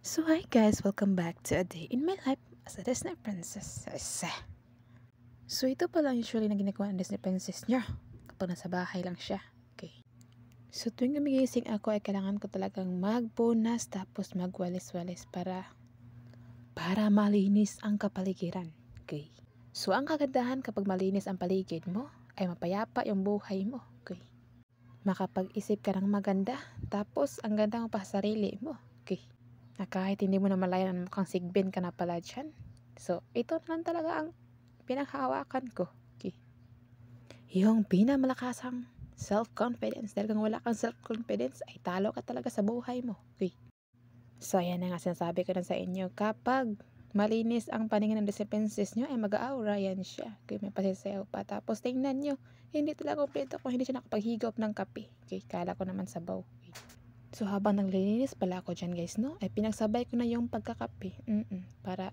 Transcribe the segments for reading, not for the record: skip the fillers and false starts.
So hi guys, welcome back to a day in my life as a Disney princess. So ito pala usually na ginagawa ng Disney princess niya kapag nasa bahay lang siya. Okay. So tuwing gumigising ako ay kailangan ko talagang magpunas tapos magwalis-walis para malinis ang kapaligiran. Okay. So ang kagandahan kapag malinis ang paligid mo ay mapayapa yung buhay mo. Okay. Makapag-isip ka ng maganda tapos ang ganda mo pa sa sarili mo. Okay. Na kahit hindi mo na malayan mukhang sigbin ka na pala dyan. So, ito na lang talaga ang pinanghahawakan ko. Okay. Yung pinamamakasang self-confidence. Dahil kung wala kang self-confidence, ay talo ka talaga sa buhay mo. Okay. So, ayan na nga sinasabi ko na sa inyo. Kapag malinis ang paningin ng Disney princess nyo, ay mag-aura yan siya. Okay, may pasisayaw pa. Tapos, tingnan nyo, hindi talaga kompleto kung hindi siya nakapaghigop ng kape. Okay, kala ko naman sabaw. Okay. So, habang naglilinis pala ako dyan guys, no? Ay pinagsabay ko na yung pagkakape. Para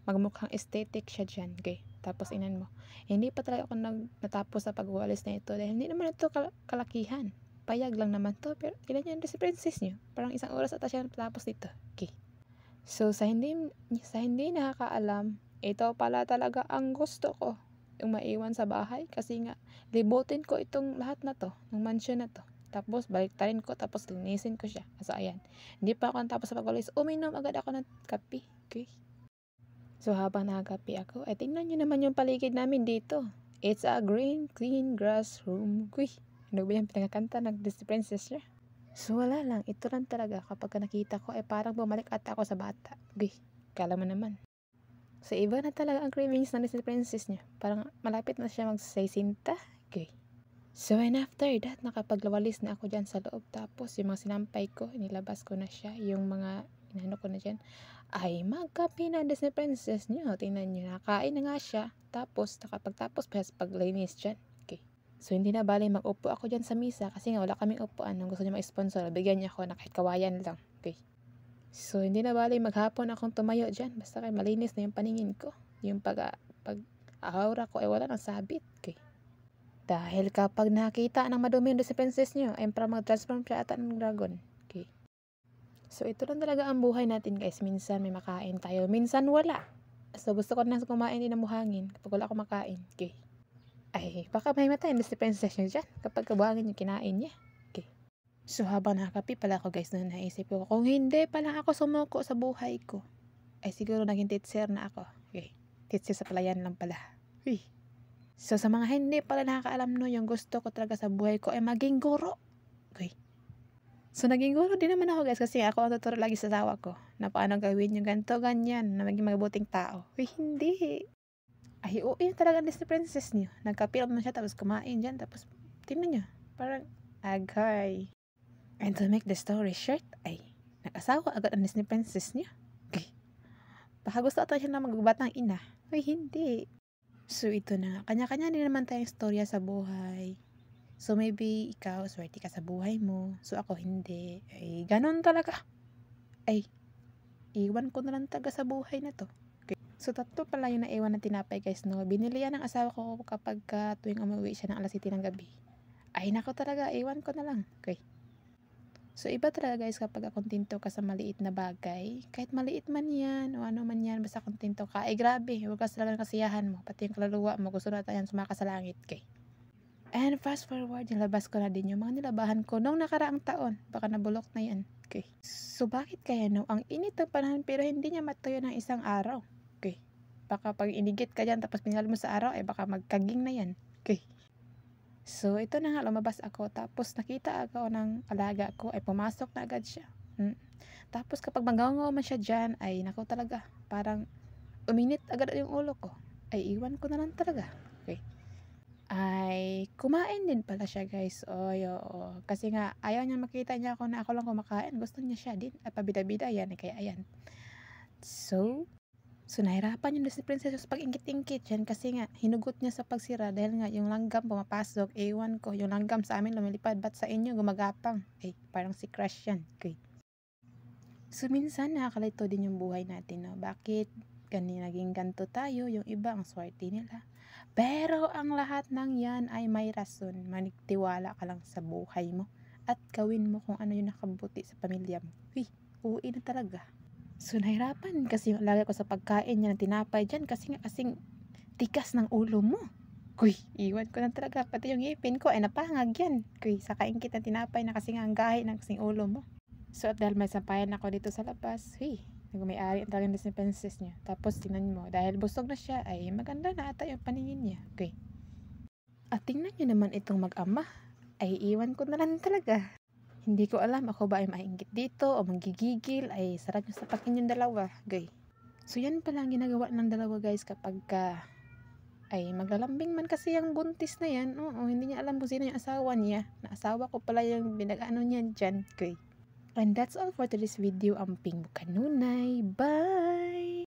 magmukhang aesthetic siya dyan. Okay. Tapos inan mo. Hindi pa talaga ako natapos sa pagwalis na ito. Dahil hindi naman ito kalakihan. Payag lang naman to. Pero ilan yan si princess nyo? Parang isang oras ata siya natapos dito. Okay. So, sa hindi nakakaalam, ito pala talaga ang gusto ko. Yung maiwan sa bahay. Kasi nga, libutin ko itong lahat na to. Ng mansion na to. Tapos, baliktarin ko. Tapos, linisin ko siya. So, ayan. Hindi pa ako natapos sa pagwalis. Uminom agad ako ng kape. Okay. So, habang nakakape ako, ay tingnan nyo naman yung paligid namin dito. It's a green, clean grass room. Uy, ano ba yung pinagkakanta ng Disney princess niya? So, wala lang. Ito lang talaga. Kapag nakita ko, ay parang bumalik ata ako sa bata. Uy, kala mo naman. So, iba na talaga ang cravings ng Disney princess niya. Parang malapit na siya mag-6 Okay. So, and after that, nakapaglawalis na ako dyan sa loob. Tapos, yung mga sinampay ko, nilabas ko na siya. Yung mga inano ko na dyan, ay magkape na Disney princess niyo. Tingnan nyo, nakain na nga siya. Tapos, nakapagtapos pa sa paglinis dyan. Okay. So, hindi na bali mag-upo ako dyan sa misa kasi nga wala kaming upuan. Nung gusto niya mag-sponsor, bigyan niya ako na kahit kawayan lang. Okay. So, hindi na bali maghapon akong tumayo dyan. Basta kay malinis na yung paningin ko. Yung pag-aura ko ay wala nang sabit. Okay. Dahil kapag nakita ng madumi yung Disney princess nyo, ay para mag-transform siya ata ng dragon. Okay. So, ito lang talaga ang buhay natin guys. Minsan may makain tayo, minsan wala. So, gusto ko na kumain din ng buhangin kapag wala akong makain. Okay. Ay, baka may matay yung Disney princess nyo dyan kapag kabuhangin yung kinain niya. Okay. So, habang nakakapi pala ako guys, na naisip ko, kung hindi pala ako sumuko sa buhay ko, ay siguro naging teacher na ako. Okay. Teacher sa palayan lang pala. Uy. So, sa mga hindi pala nakakaalam no, yung gusto ko talaga sa buhay ko ay maging guro. Okay. So, naging guro din naman ako guys kasi ako ang tuturo lagi sa asawa ko na paano gawin yung ganito, ganyan, na maging mabuting tao. Uy, hindi. Ay, oo, yun talaga Disney princess niyo. Nagka-film na siya tapos kumain dyan. Tapos, tingnan niyo. Parang, agay. And to make the story short, ay, nag-asawa agad ang Disney princess niya. Okay. Baka gusto ata siya na magbatang ina. Uy, hindi. So, ito na. Kanya-kanya din naman tayong storya sa buhay. So, maybe ikaw, swerte ka sa buhay mo. So, ako hindi. Ay, ganun talaga. Ay, iwan ko na lang taga sa buhay na to. Okay. So, tatlo pala yung naiwan na tinapay guys, no? Binili yan ng asawa ko kapag tuwing umuwi siya ng alas 7 ng gabi. Ay, nako talaga. Iwan ko na lang. Okay. So, iba talaga guys kapag kontento ka sa maliit na bagay. Kahit maliit man yan o ano man yan, basta kontento ka. Ay, grabe. Huwag ka talaga ng kasiyahan mo. Pati yung kaluluwa mo. Gusto na tayo sumaka sa langit. Okay. And fast forward, nilabas ko na din yung mga nilabahan ko nung nakaraang taon. Baka nabulok na yan. Okay. So, bakit kaya no? Ang init ng panahon pero hindi niya matuyo ng isang araw. Okay. Baka pag inigit ka dyan tapos pinal mo sa araw, ay baka magkaging na yan. Okay. So, ito na nga, lumabas ako. Tapos, nakita ako ng alaga ko. Ay, pumasok na agad siya. Tapos, kapag magawa man siya dyan, ay, naku talaga. Parang, uminit agad yung ulo ko. Ay, iwan ko na lang talaga. Okay. Ay, kumain din pala siya, guys. Oy, oo. Kasi nga, ayaw niya makita niya ako na ako lang kumakain. Gusto niya siya din. At pabida-bida yan. Kaya, ayan. So, nahirapan yung Disney princess sa pag-ingkit-ingkit yan kasi nga, hinugot niya sa pagsira dahil nga yung langgam pumapasok, ewan ko, yung langgam sa amin lumilipad, ba't sa inyo gumagapang? Eh, parang si Crush yan. Okay. So, minsan nakakalito din yung buhay natin, no? Bakit naging ganto tayo, yung iba ang swerte nila. Pero ang lahat ng yan ay may rason. Manigtiwala ka lang sa buhay mo at gawin mo kung ano yung nakabuti sa pamilya mo. Uy, Uwi na talaga. So nahirapan kasi yung lagay ko sa pagkain niya ng tinapay dyan kasi nga kasing tikas ng ulo mo. Kuy, iwan ko na talaga. Pati yung ngipin ko ay napangag yan. Kuy, sa kaingkit ng tinapay na kasing ang gahi ng kasing ulo mo. So at dahil may sampayan ako dito sa labas, nagmay-ari ang talagang Disney Princess niya. Tapos tingnan mo, dahil busog na siya, ay maganda na ata yung paningin niya. Okay. At tingnan niyo naman itong mag-ama, ay iwan ko na lang talaga. Hindi ko alam ako ba ay maingit dito o manggigigil, ay sarap niyo sa inyong dalawa. Okay. So yan pala ang ginagawa ng dalawa guys kapag ay maglalambing man kasi yung buntis na yan. Oo, hindi niya alam kung sino yung asawa niya. Na asawa ko pala yung binag-ano niya dyan. Okay. And that's all for today's video. Amping mo kanunay. Bye!